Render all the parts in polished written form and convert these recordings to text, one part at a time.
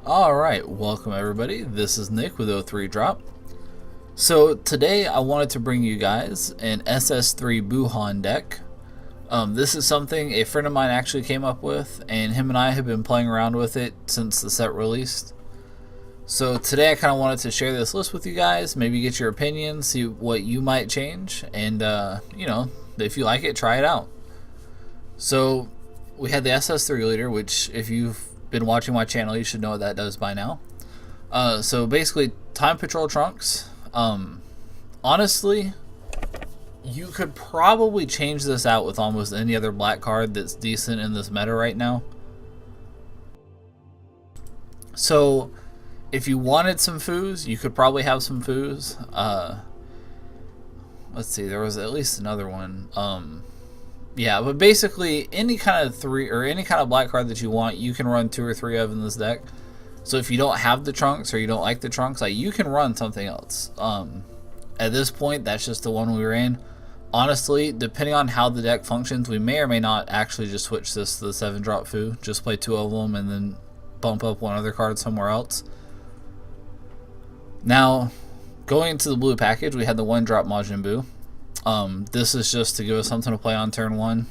Alright, welcome everybody. This is Nick with O3 Drop. So today I wanted to bring you guys an SS3 BuuHan deck. This is something a friend of mine actually came up with, and him and I have been playing around with it since the set released. So today I kind of wanted to share this list with you guys, maybe get your opinion, see what you might change, and if you like it, try it out. So we had the SS3 leader, which if you've been watching my channel, you should know what that does by now. So basically, time patrol trunks. Honestly, you could probably change this out with almost any other black card that's decent in this meta right now. So if you wanted some foos, you could probably have some foos. Let's see, there was at least another one. Yeah, but basically any kind of three or any kind of black card that you want, you can run 2 or 3 of in this deck. So if you don't have the trunks or you don't like the trunks, like, you can run something else. At this point, that's just the one we ran. Honestly, depending on how the deck functions, we may or may not actually just switch this to the 7-drop foo. Just play 2 of them and then bump up one other card somewhere else. Now, going into the blue package, we had the 1-drop Majin Buu. This is just to give us something to play on turn 1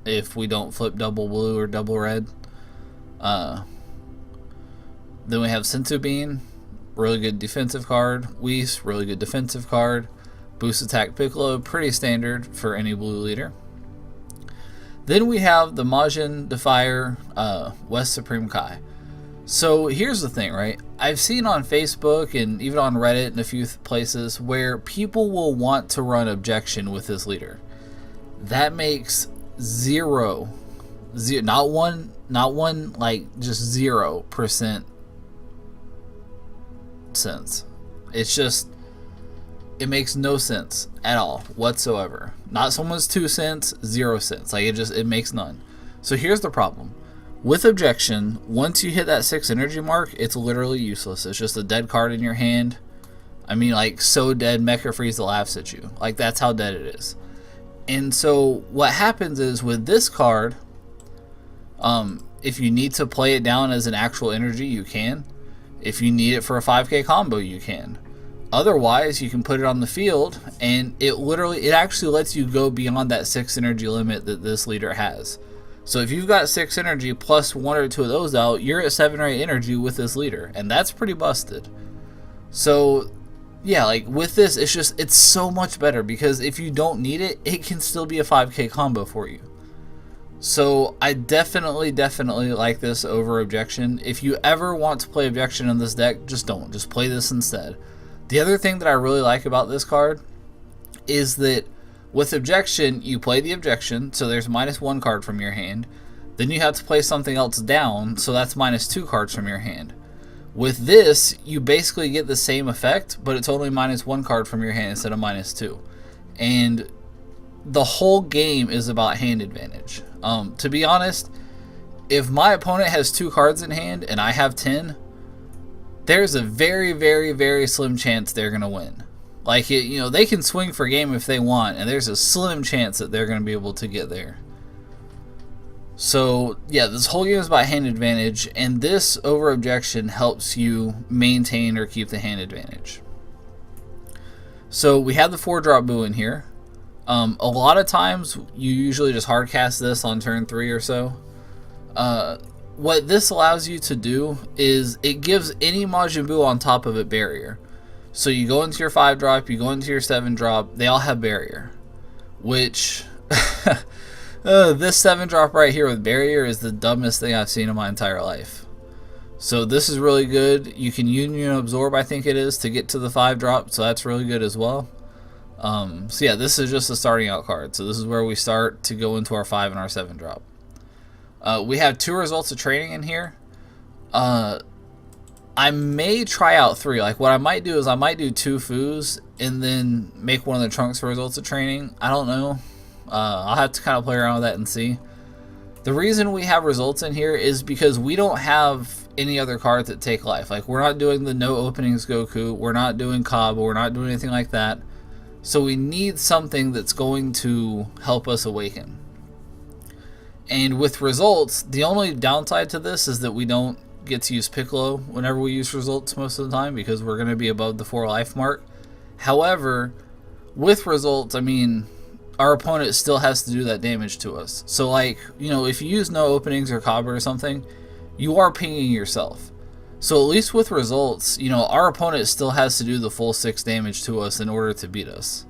if we don't flip double blue or double red. Then we have Senzu Bean, really good defensive card. Whis, really good defensive card. Boost Attack Piccolo, pretty standard for any blue leader. Then we have the Majin Defier West Supreme Kai. So here's the thing, right? I've seen on Facebook and even on Reddit and a few places where people will want to run objection with this leader. That makes not one, like just 0% sense. It's just, it makes no sense at all whatsoever. Not someone's 2 cents, 0 cents. Like, it makes none. So here's the problem. With objection, once you hit that 6 energy mark, it's literally useless. It's just a dead card in your hand. I mean, like, so dead Mecha Frieza laughs at you. Like, that's how dead it is. And so what happens is with this card, if you need to play it down as an actual energy, you can. If you need it for a 5k combo, you can. Otherwise, you can put it on the field, and it actually lets you go beyond that 6 energy limit that this leader has. So if you've got 6 energy plus 1 or 2 of those out, you're at 7 or 8 energy with this leader, and that's pretty busted. So yeah, like with this, it's so much better because if you don't need it, it can still be a 5k combo for you. So I definitely like this over objection. If you ever want to play objection in this deck, just play this instead. The other thing that I really like about this card is that with objection, you play the objection, so there's -1 card from your hand. Then you have to play something else down, so that's -2 cards from your hand. With this, you basically get the same effect, but it's only -1 card from your hand instead of -2. And the whole game is about hand advantage. To be honest, if my opponent has 2 cards in hand and I have 10, there's a very slim chance they're going to win. Like, they can swing for game if they want, and there's a slim chance that they're going to be able to get there. So, yeah, this whole game is about hand advantage, and this over objection helps you maintain or keep the hand advantage. So, we have the 4-drop Buu in here. A lot of times, you usually just hard cast this on turn 3 or so. What this allows you to do is it gives any Majin Buu on top of it barrier. So you go into your 5-drop, you go into your 7-drop, they all have barrier. Which, this 7-drop right here with barrier is the dumbest thing I've seen in my entire life. So this is really good. You can Union Absorb, I think it is, to get to the 5-drop, so that's really good as well. So yeah, this is just a starting out card. So this is where we start to go into our 5 and our 7-drop. We have 2 results of training in here. I may try out 3. Like, what I might do is I might do 2 foos and then make one of the trunks for results of training. I don't know. I'll have to kind of play around with that and see. The reason we have results in here is because we don't have any other cards that take life. Like, we're not doing the no openings Goku. We're not doing Kaba. We're not doing anything like that. So we need something that's going to help us awaken. And with results, the only downside to this is that we don't get to use Piccolo whenever we use results most of the time because we're going to be above the 4 life mark. However, with results, I mean, our opponent still has to do that damage to us. So like, you know, if you use no openings or Cobra or something, you are pinging yourself. So at least with results, you know, our opponent still has to do the full 6 damage to us in order to beat us.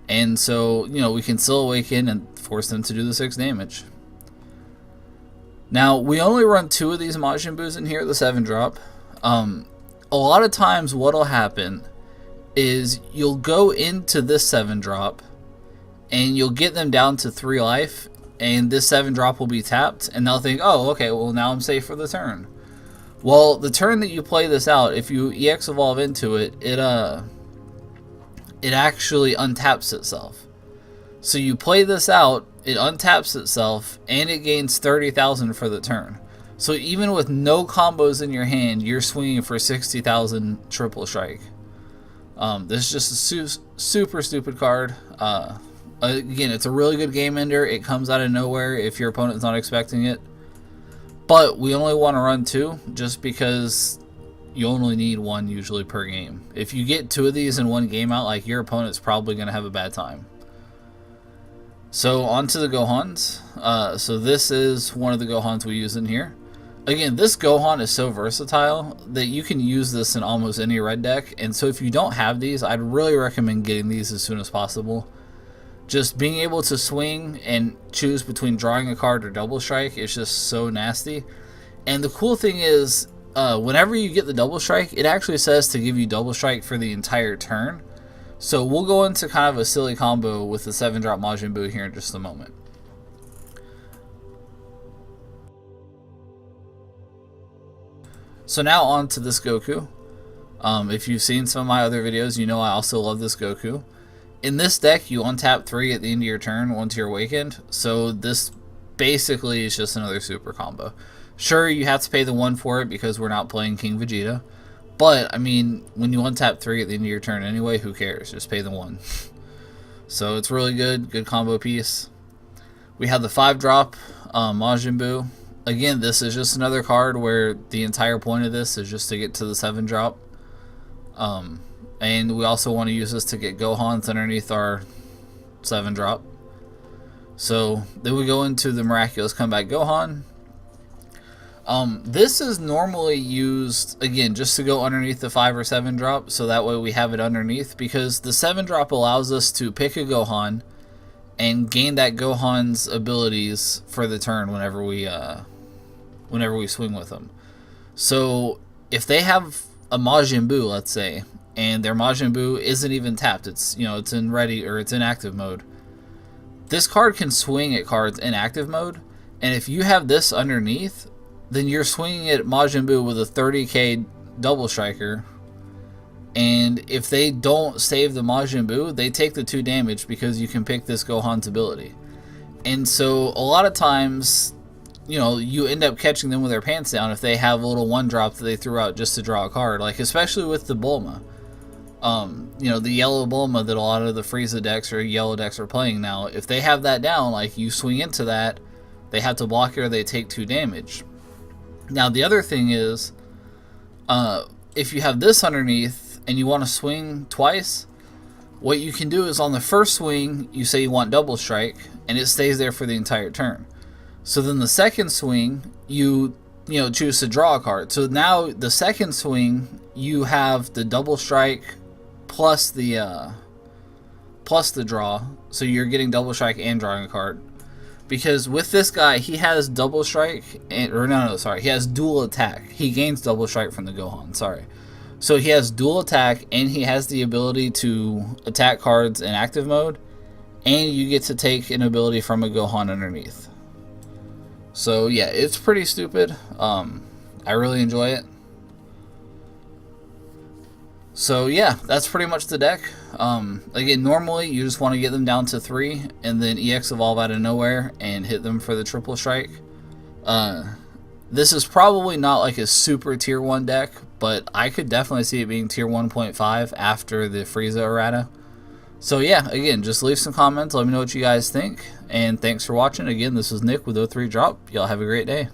And so, you know, we can still awaken and force them to do the 6 damage. Now, we only run 2 of these Majin Buus in here at the 7 drop. A lot of times what'll happen is you'll go into this 7 drop and you'll get them down to 3 life, and this 7 drop will be tapped, and they'll think, oh, okay, well now I'm safe for the turn. Well, the turn that you play this out, if you EX evolve into it, it actually untaps itself. So you play this out, it untaps itself, and it gains 30,000 for the turn. So even with no combos in your hand, you're swinging for 60,000 triple strike. This is just a super stupid card. Again, it's a really good game ender. It comes out of nowhere if your opponent's not expecting it. But we only want to run 2 just because you only need 1 usually per game. If you get 2 of these in one game out, like, your opponent's probably going to have a bad time. So on to the Gohans. So this is one of the Gohans we use in here. Again, this Gohan is so versatile that you can use this in almost any red deck. And so if you don't have these, I'd really recommend getting these as soon as possible. Just being able to swing and choose between drawing a card or double strike is just so nasty. And the cool thing is, whenever you get the double strike, it actually says to give you double strike for the entire turn. So we'll go into kind of a silly combo with the 7 drop Majin Buu here in just a moment. So now on to this Goku. If you've seen some of my other videos, you know I also love this Goku. In this deck, you untap 3 at the end of your turn once you're awakened, so this basically is just another super combo. Sure, you have to pay the 1 for it because we're not playing King Vegeta, but, I mean, when you untap 3 at the end of your turn anyway, who cares? Just pay the 1. So it's really good combo piece. We have the 5 drop Majin Buu. Again, this is just another card where the entire point of this is just to get to the 7 drop. And we also want to use this to get Gohans underneath our 7 drop. So then we go into the Miraculous Comeback Gohan. This is normally used, again, just to go underneath the 5 or 7 drop, so that way we have it underneath, because the 7 drop allows us to pick a Gohan and gain that Gohan's abilities for the turn whenever we swing with them. So if they have a Majin Buu, let's say, and their Majin Buu isn't even tapped, it's, you know, it's in ready or it's in active mode, this card can swing at cards in active mode, and if you have this underneath, then you're swinging at Majin Buu with a 30k double striker, and if they don't save the Majin Buu, they take the 2 damage because you can pick this Gohan's ability. And so a lot of times, you know, you end up catching them with their pants down if they have a little 1 drop that they threw out just to draw a card, like especially with the Bulma. You know, the yellow Bulma that a lot of the Frieza decks or yellow decks are playing now, if they have that down, like, you swing into that, they have to block it or they take 2 damage. Now the other thing is, if you have this underneath and you want to swing twice, what you can do is on the first swing, you say you want double strike, and it stays there for the entire turn. So then the second swing, you choose to draw a card. So now the second swing, you have the double strike plus the draw, so you're getting double strike and drawing a card. Because with this guy, he has double strike, he has dual attack. He gains double strike from the Gohan, So he has dual attack, and he has the ability to attack cards in active mode, and you get to take an ability from a Gohan underneath. So yeah, it's pretty stupid. I really enjoy it. So yeah, that's pretty much the deck. Again, normally you just want to get them down to 3 and then EX evolve out of nowhere and hit them for the triple strike. This is probably not like a super tier 1 deck, but I could definitely see it being tier 1.5 after the Frieza errata. So yeah, again, just leave some comments, let me know what you guys think, and thanks for watching. Again, this is Nick with O3 Drop. Y'all have a great day.